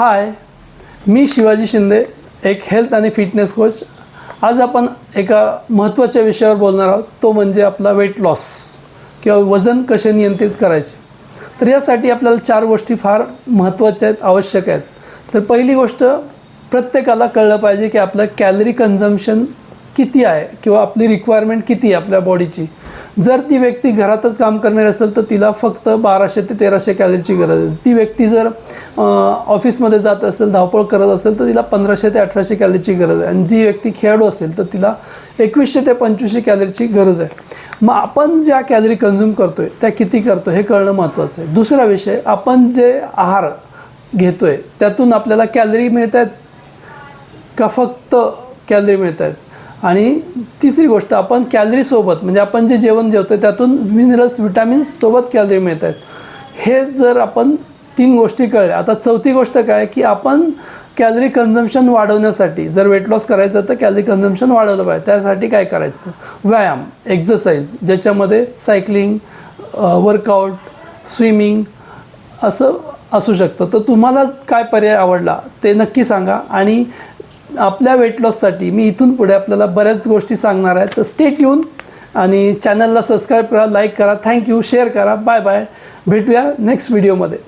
हाय, मी शिवाजी शिंदे, एक हेल्थ आणि fitness coach. आज आपण एका महत्त्वाच्या विषयावर बोलणार आहोत, तो म्हणजे आपला वेट लॉस किंवा वजन कसे नियंत्रित करायचे. तर यासाठी आपल्याला 4 गोष्टी फार महत्त्वाच्या आहेत, आवश्यक आहेत. तर पहिली गोष्ट, प्रत्येकाला कळलं पाहिजे की आपलं कॅलरी कन्झम्पशन किती आहे किंवा आपली रिक्वायरमेंट किती आहे आपल्या बॉडीची. जर ती व्यक्ती घरातच काम करणारी असेल तर तिला फक्त 1200 ते 1300 कॅलरीची गरज आहे. ती व्यक्ती जर ऑफिसमध्ये जात असेल, धावपळ करत असेल तर तिला 1500 ते 1800 कॅलरीची गरज आहे. आणि जी व्यक्ती खेळाडू असेल तर तिला 2100 ते 2500 कॅलरीची गरज आहे. मग आपण ज्या कॅलरी कन्झ्युम करतोय त्या किती करतो हे कळणं महत्त्वाचं आहे. दुसरा विषय, आपण जे आहार घेतोय त्यातून आपल्याला कॅलरी मिळत आहेत का फक्त कॅलरी मिळत आहेत. आणि तिसरी गोष्ट, आपण कॅलरीसोबत म्हणजे आपण जे जेवण जेवतो त्यातून मिनरल्स, विटॅमिन्ससोबत कॅलरी मिळत आहेत. हे जर आपण 3 गोष्टी कळल्या. आता चौथी गोष्ट काय की आपण कॅलरी कन्झम्पशन वाढवण्यासाठी, जर वेट लॉस करायचं तर कॅलरी कन्झम्पशन वाढवलं पाहिजे. त्यासाठी काय करायचं? व्यायाम, एक्झरसाइज, ज्याच्यामध्ये सायकलिंग, वर्कआउट, स्विमिंग असं असू शकतं. तर तुम्हाला काय पर्याय आवडला ते नक्की सांगा. आणि आपल्या वेट लॉससाठी मी इथून पुढे आपल्याला बऱ्याच गोष्टी सांगणार आहे. तर स्टे ट्यून आणि चॅनलला सबस्क्राईब करा, लाईक करा. थँक्यू. शेअर करा. Bye bye. भेटूया नेक्स्ट व्हिडिओमध्ये.